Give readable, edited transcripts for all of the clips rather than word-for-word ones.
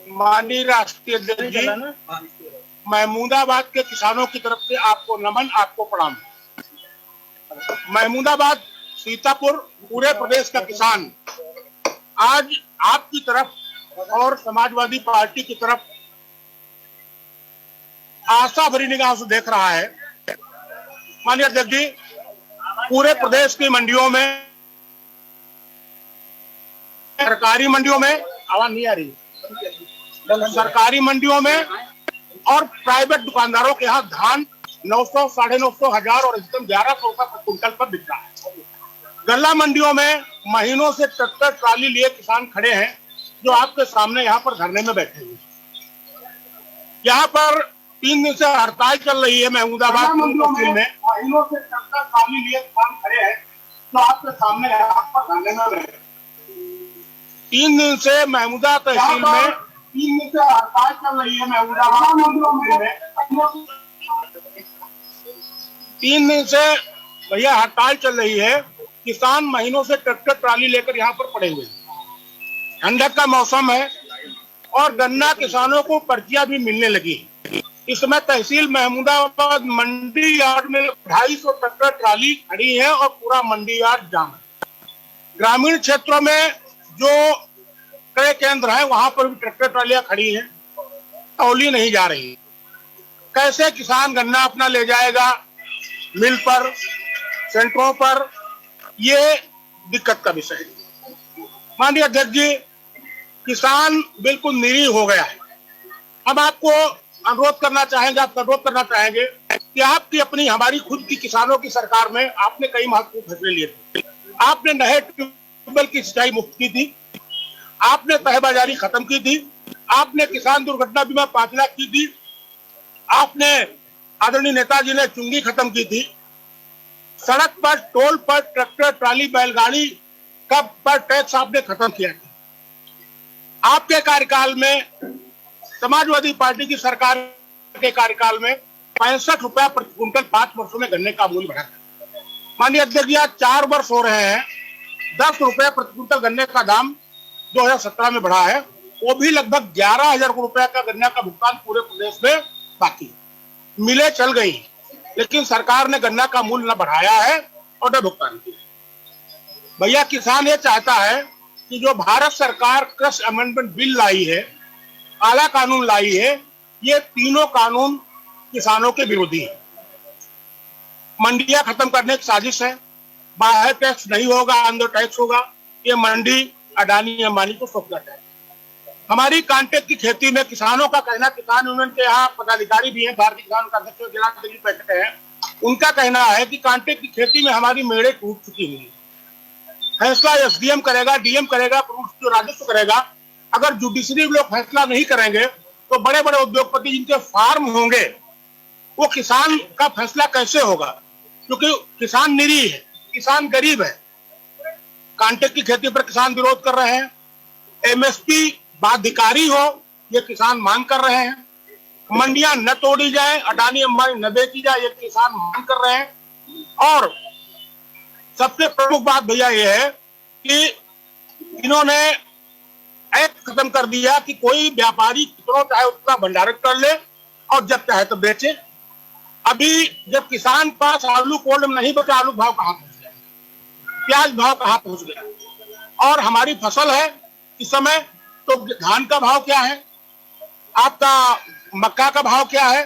माननीय राष्ट्रीय अध्यक्ष जी, महमूदाबाद के किसानों की तरफ से आपको नमन, आपको प्रणाम। महमूदाबाद, सीतापुर, पूरे प्रदेश का किसान आज आपकी तरफ और समाजवादी पार्टी की तरफ आशा भरी निगाह से देख रहा है। माननीय अध्यक्ष जी, पूरे प्रदेश की मंडियों में, सरकारी मंडियों में आवाज नहीं आ रही, सरकारी मंडियों में और प्राइवेट दुकानदारों के यहाँ धान 900, 950, 1000 और एकदम 1100 रुपए प्रति क्विंटल पर बिक रहा है। गल्ला मंडियों में महीनों से ट्रैक्टर ट्राली लिए किसान खड़े हैं, जो आपके सामने यहाँ पर धरने में बैठे हुए। यहाँ पर 3 दिन से हड़ताल चल रही है महमूदाबाद तहसील में। महीनों से ट्रैक्टर ट्राली लिए किसान खड़े हैं, जो आपके सामने यहाँ पर धरने में बैठे। 3 दिन से महमूदा तहसील में 3 दिन से हड़ताल चल रही है महमूदाबाद में। 3 दिन से भैया हड़ताल चल रही है। किसान महीनों से ट्रैक्टर ट्राली लेकर यहाँ पर पड़े हुए हैं। ठंडक का मौसम है और गन्ना किसानों को पर्चियां भी मिलने लगी। इस समय तहसील महमूदाबाद मंडी यार्ड में 250 ट्रैक्टर ट्राली खड़ी है और पूरा मंडी यार्ड जाम है। ग्रामीण क्षेत्रों में जो क्रय केंद्र है वहां पर भी ट्रैक्टर ट्रालियां खड़ी हैं, तौली नहीं जा रही। कैसे किसान गन्ना अपना ले जाएगा मिल पर, सेंटरों पर, ये दिक्कत का विषय है। माननीय अध्यक्ष जी, किसान बिल्कुल निरीह हो गया है। हम आपको अनुरोध करना चाहेंगे कि आपकी अपनी हमारी खुद की किसानों की सरकार में आपने कई महत्वपूर्ण फैसले लिए थे। आपने नहर ट्यूबवेल की सिंचाई मुक्त की थी, आपने तहबाजारी खत्म की थी, आपने किसान दुर्घटना बीमा 5 लाख की थी, आपने आदरणीय नेताजी ने चुंगी खत्म की थी। सड़क पर, टोल पर ट्रैक्टर ट्राली बैलगाड़ी का पर टैक्स आपने खत्म किया था। आपके कार्यकाल में, समाजवादी पार्टी की सरकार के कार्यकाल में 65 रुपया प्रति क्विंटल 5 वर्षों में गन्ने का मूल्य बढ़ा था। माननीय अध्यक्ष जी, आज 4 वर्ष हो रहे हैं, 10 रुपया प्रति क्विंटल गन्ने का दाम 2017 में बढ़ा है। वो भी लगभग 11,000 रुपया का गन्ना का भुगतान पूरे प्रदेश में बाकी। मिले चल गई, लेकिन सरकार ने गन्ना का मूल्य न बढ़ाया है और न भुगतान किया। भैया, किसान ये चाहता है कि जो भारत सरकार कृषि अमेंडमेंट बिल लाई है, काला कानून लाई है, ये तीनों कानून किसानों के विरोधी है। मंडियां खत्म करने की साजिश है। बाहर टैक्स नहीं होगा, अंदर टैक्स होगा। ये मंडी अडानी अंबानी को सौंपना चाहिए। हमारी कांटेक्ट की खेती में किसानों का कहना, किसान यूनियन के यहाँ पदाधिकारी भी हैं, भारतीय किसान का अध्यक्ष जिला दिल्ली बैठे हैं, उनका कहना है कि कांटेक्ट की खेती में हमारी मेड़े टूट चुकी हुई है। फैसला एसडीएम करेगा, डीएम करेगा, जो राजस्व करेगा। अगर जुडिशरी लोग फैसला नहीं करेंगे तो बड़े बड़े उद्योगपति जिनके फार्म होंगे, वो किसान का फैसला कैसे होगा? क्योंकि किसान निरीह है, किसान गरीब है। कांटेक्ट की खेती पर किसान विरोध कर रहे हैं। एमएसपी बाध्यकारी हो, ये किसान मांग कर रहे हैं। मंडियां न तोड़ी जाए, अडानी अंबानी न बेची जाए, ये किसान मांग कर रहे हैं। और सबसे प्रमुख बात भैया ये है कि इन्होंने एक्ट खत्म कर दिया कि कोई व्यापारी कितना चाहे उतना भंडारण कर ले और जब चाहे तो बेचे। अभी जब किसान पास आलू कोल्ड में नहीं बचा, आलू भाव कहाँ पहुंच गया, प्याज भाव कहाँ पहुंच गया। और हमारी फसल है इस समय, तो धान का भाव क्या है, आपका मक्का का भाव क्या है।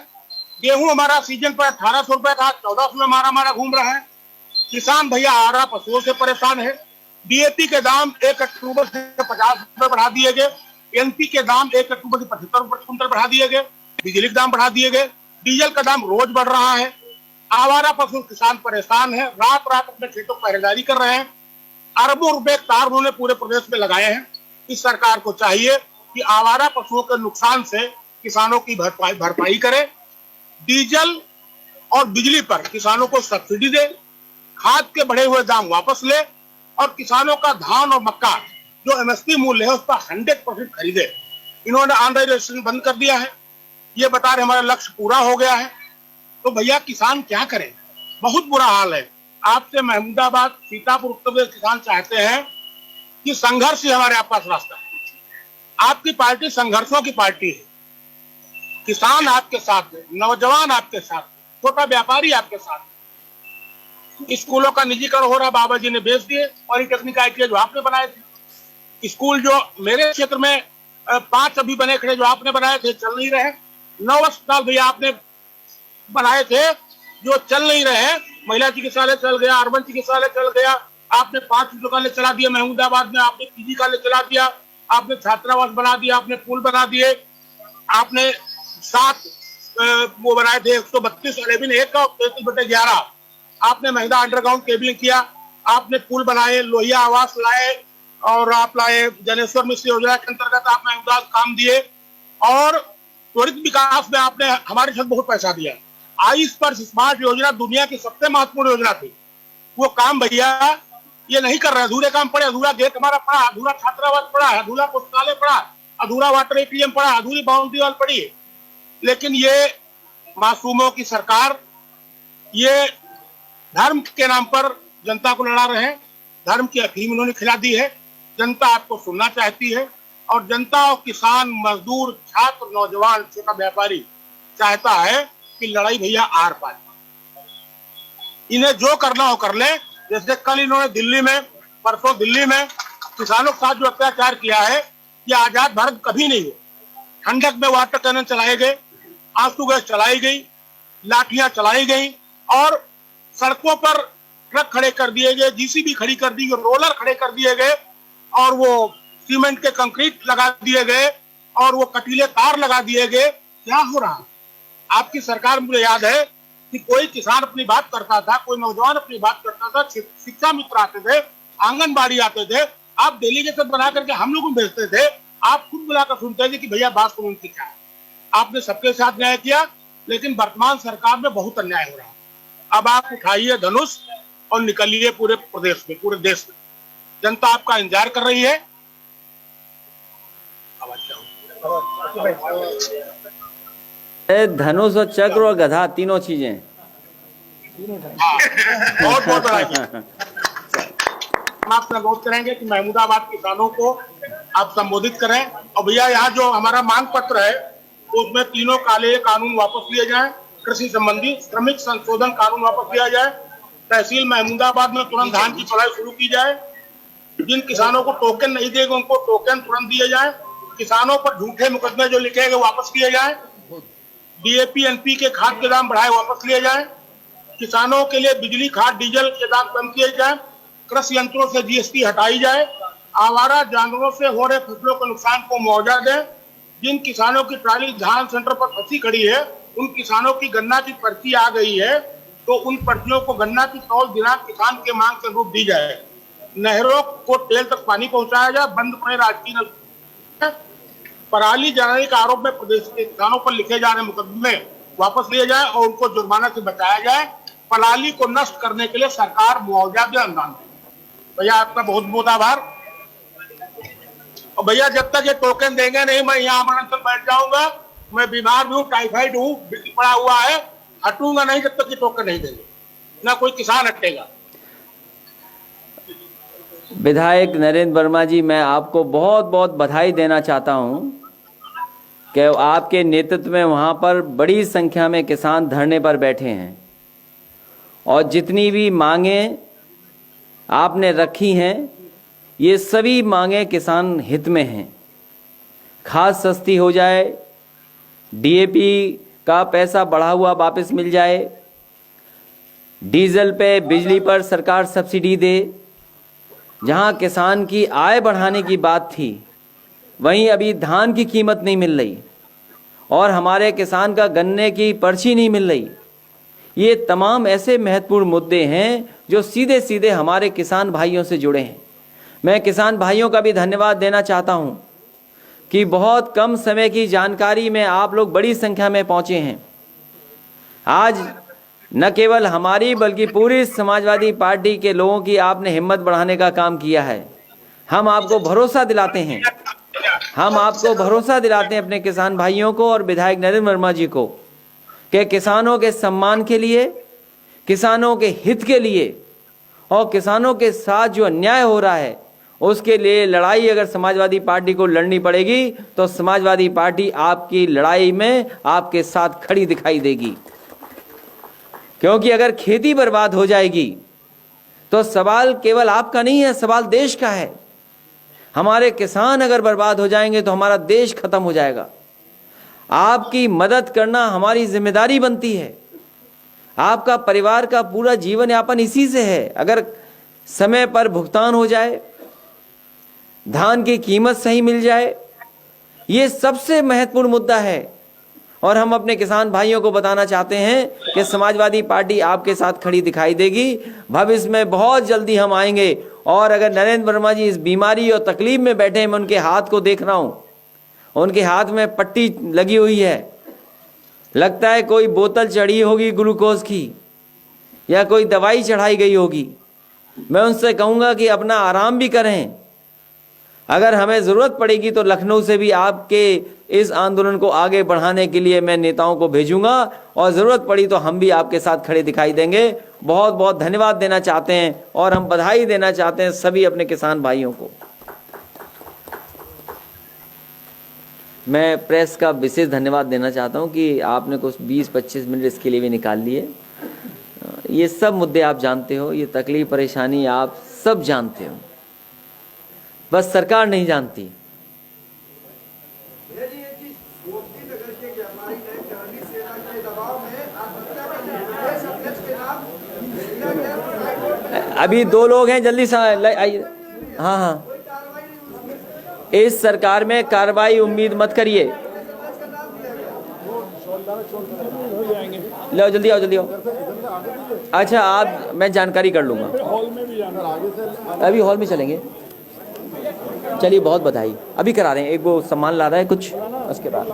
गेहूं हमारा सीजन पर 1800 रुपए था, 1400 में मारा घूम रहा है। किसान भैया आरा पशुओं से परेशान है। डीएपी के दाम 1 अक्टूबर से 50 रुपए बढ़ा दिए गए। एनपी के दाम 1 अक्टूबर से 75 रुपए क्विंटल बढ़ा दिए गए। बिजली के दाम बढ़ा दिए गए। डीजल का दाम रोज बढ़ रहा है। आवारा पशु किसान परेशान है, रात रात अपने खेतों पर पहरेदारी कर रहे हैं। अरबों रुपए तार उन्होंने पूरे प्रदेश में लगाए हैं। इस सरकार को चाहिए कि आवारा पशुओं के नुकसान से किसानों की भरपाई करे। डीजल और बिजली पर किसानों को सब्सिडी दे, खाद के बढ़े हुए दाम वापस ले और किसानों का धान और मक्का जो एमएसपी मूल्य है उस पर 100% खरीदे। इन्होंने ऑनलाइन रजिस्ट्रेशन बंद कर दिया है। ये बता रहे हमारा लक्ष्य पूरा हो गया है। तो भैया किसान क्या करें, बहुत बुरा हाल है। आपसे महमूदाबाद, सीतापुर, उत्तर प्रदेश किसान चाहते हैं कि संघर्ष ही हमारे पास रास्ता है। आपकी पार्टी संघर्षों की पार्टी है। किसान आपके साथ है, नौजवान आपके साथ, छोटा व्यापारी आपके साथ। स्कूलों का निजीकरण हो रहा, बाबा जी ने बेच दिए। पॉलिटेक्निक ITI जो आपने बनाए थे, स्कूल जो मेरे क्षेत्र में 5 अभी बने खड़े जो आपने बनाए थे, चल नहीं रहे। 9 अस्पताल भैया आपने बनाए थे जो चल नहीं रहे। महिला चिकित्सालय चल गया, अर्बन चिकित्सालय चल गया, आपने 5 दुकानें चला दिया। महमूदाबाद में आपने PG कॉलेज चला दिया, आपने छात्रावास बना दिया, आपने पुल बना दिए, आपने 7 वो बनाए थे 132 11 का 33/11 आपने महिला अंडरग्राउंड केबलिंग किया, आपने पुल बनाए, लोहिया आवास लाए और आप लाए जनेश्वर मिश्र योजना के अंतर्गत आपने काम दिए और त्वरित विकास में आपने हमारे साथ बहुत पैसा दिया। आयुष पर स्मार्ट योजना दुनिया की सबसे महत्वपूर्ण योजना थी, वो काम भैया ये नहीं कर रहे। अधूरे काम पड़े, अधूरा गेट हमारा पड़ा, अधूरा छात्रावास पड़ा, अधूरा पुस्तकालय पड़ा, अधूरा वाटर ATM पड़ा, अधूरी बाउंड्री वॉल पड़ी। लेकिन ये मासूमों की सरकार, ये धर्म के नाम पर जनता को लड़ा रहे हैं। धर्म की अफीम उन्होंने खिला दी है। जनता आपको सुनना चाहती है और जनता और किसान, मजदूर, छात्र, नौजवान, छोटा व्यापारी चाहता है कि लड़ाई भैया आर पार। इन्हें जो करना हो कर ले। जैसे कल इन्होंने दिल्ली में, परसों दिल्ली में किसानों के साथ जो अत्याचार किया है, ये आजाद भारत कभी नहीं हुआ। ठंडक में वाटर कैनन चलाए गए, आंसू गैस चलाई गई, लाठियां चलाई गई और सड़कों पर ट्रक खड़े कर दिए गए, JCB खड़ी कर दी गई, रोलर खड़े कर दिए गए और वो सीमेंट के कंक्रीट लगा दिए गए और वो कटीले तार लगा दिए गए। क्या हो रहा? आपकी सरकार, मुझे याद है कि कोई किसान अपनी बात करता था, कोई नौजवान अपनी बात करता था, शिक्षा मित्र आते थे, आंगनबाड़ी आते थे, आप डेलीगेशन बना करके हम लोग को भेजते थे। आप खुद बुलाकर सुनते थे कि भैया बात सुनो उनकी क्या है। आपने सबके साथ न्याय किया, लेकिन वर्तमान सरकार में बहुत अन्याय हो रहा है। अब आप उठाइए धनुष और निकलिए पूरे प्रदेश में, पूरे देश में। जनता आपका इंतजार कर रही है। धनुष और चक्र और गधा, तीनों चीजें। बहुत बहुत बधाई। आपसे अनुरोध करेंगे कि महमूदाबाद किसानों को आप संबोधित करें। और भैया यहाँ जो हमारा मांग पत्र है, तो उसमें तीनों काले कानून वापस लिए जाएं, कृषि संबंधी श्रमिक संशोधन कानून वापस लिया जाए, तहसील महमूदाबाद में तुरंत धान की चुलाई शुरू की जाए, जिन किसानों को टोकन नहीं देगा उनको टोकन तुरंत दिए जाए, किसानों पर झूठे मुकदमे जो लिखे गए वापस किए जाए, DAP NPK खाद के दाम बढ़ाए वापस लिए जाए, किसानों के लिए बिजली, खाद, डीजल के दाम कम किए जाए, कृषि यंत्रों से GST हटाई जाए, आवारा जानवरों से हो रहे फसलों के नुकसान को मुआवजा दें, जिन किसानों की ट्राली धान सेंटर पर फंसी खड़ी है, उन किसानों की गन्ना की पर्ची आ गई है, तो उन पर्चियों को गन्ना की तौल दिनांक किसान के मांग के रूप दी जाए। नहरों को टेल तक पानी पहुंचाया जाए, बंद पड़े राजकीय नल। पराली जलाने के आरोप में प्रदेश के किसानों पर लिखे जा रहे मुकदमे वापस लिए जाए और उनको जुर्माना से बचाया जाए। पराली को नष्ट करने के लिए सरकार मुआवजा दे, अनुदान दे। भैया आपका बहुत बहुत आभार। और भैया जब तक ये टोकन देंगे नहीं, मैं यहाँ अमरनाथ बैठ जाऊंगा। मैं बीमार भी हूँ, टाइफाइड हूँ, पड़ा हुआ है, हटूंगा नहीं जब तक ये टोकन नहीं देंगे, ना कोई किसान हटेगा। विधायक नरेंद्र वर्मा जी, मैं आपको बहुत बहुत बधाई देना चाहता हूं कि आपके नेतृत्व में वहां पर बड़ी संख्या में किसान धरने पर बैठे हैं और जितनी भी मांगें आपने रखी हैं, ये सभी मांगें किसान हित में हैं। खाद सस्ती हो जाए, DAP का पैसा बढ़ा हुआ वापस मिल जाए, डीजल पे, बिजली पर सरकार सब्सिडी दे। जहां किसान की आय बढ़ाने की बात थी, वहीं अभी धान की कीमत नहीं मिल रही और हमारे किसान का गन्ने की पर्ची नहीं मिल रही। ये तमाम ऐसे महत्वपूर्ण मुद्दे हैं जो सीधे सीधे हमारे किसान भाइयों से जुड़े हैं। मैं किसान भाइयों का भी धन्यवाद देना चाहता हूं कि बहुत कम समय की जानकारी में आप लोग बड़ी संख्या में पहुंचे हैं। आज न केवल हमारी बल्कि पूरी समाजवादी पार्टी के लोगों की आपने हिम्मत बढ़ाने का काम किया है। हम आपको भरोसा दिलाते हैं, हम आपको भरोसा दिलाते हैं अपने किसान भाइयों को और विधायक नरेंद्र वर्मा जी को कि किसानों के सम्मान के लिए, किसानों के हित के लिए और किसानों के साथ जो अन्याय हो रहा है उसके लिए लड़ाई अगर समाजवादी पार्टी को लड़नी पड़ेगी तो समाजवादी पार्टी आपकी लड़ाई में आपके साथ खड़ी दिखाई देगी। क्योंकि अगर खेती बर्बाद हो जाएगी तो सवाल केवल आपका नहीं है, सवाल देश का है। हमारे किसान अगर बर्बाद हो जाएंगे तो हमारा देश खत्म हो जाएगा। आपकी मदद करना हमारी जिम्मेदारी बनती है। आपका परिवार का पूरा जीवन यापन इसी से है। अगर समय पर भुगतान हो जाए, धान की कीमत सही मिल जाए, ये सबसे महत्वपूर्ण मुद्दा है। और हम अपने किसान भाइयों को बताना चाहते हैं कि समाजवादी पार्टी आपके साथ खड़ी दिखाई देगी। भविष्य में बहुत जल्दी हम आएंगे। और अगर नरेंद्र वर्मा जी इस बीमारी और तकलीफ में बैठे हैं, मैं उनके हाथ को देख रहा हूं, उनके हाथ में पट्टी लगी हुई है, लगता है कोई बोतल चढ़ी होगी ग्लूकोज की या कोई दवाई चढ़ाई गई होगी। मैं उनसे कहूंगा कि अपना आराम भी करें। अगर हमें जरूरत पड़ेगी तो लखनऊ से भी आपके इस आंदोलन को आगे बढ़ाने के लिए मैं नेताओं को भेजूंगा और जरूरत पड़ी तो हम भी आपके साथ खड़े दिखाई देंगे। बहुत बहुत धन्यवाद देना चाहते हैं और हम बधाई देना चाहते हैं सभी अपने किसान भाइयों को। मैं प्रेस का विशेष धन्यवाद देना चाहता हूं कि आपने कुछ 20-25 मिनट इसके लिए भी निकाल लिए। ये सब मुद्दे आप जानते हो, ये तकलीफ परेशानी आप सब जानते हो, बस सरकार नहीं जानती। अभी 2 लोग हैं, जल्दी से आइए। हाँ हाँ, इस सरकार में कार्रवाई उम्मीद मत करिए। लो जल्दी आओ, जल्दी आओ। अच्छा आप, मैं जानकारी कर लूँगा, अभी हॉल में चलेंगे। चलिए बहुत बधाई, अभी करा रहे हैं। एक वो सामान ला रहा है कुछ, उसके बाद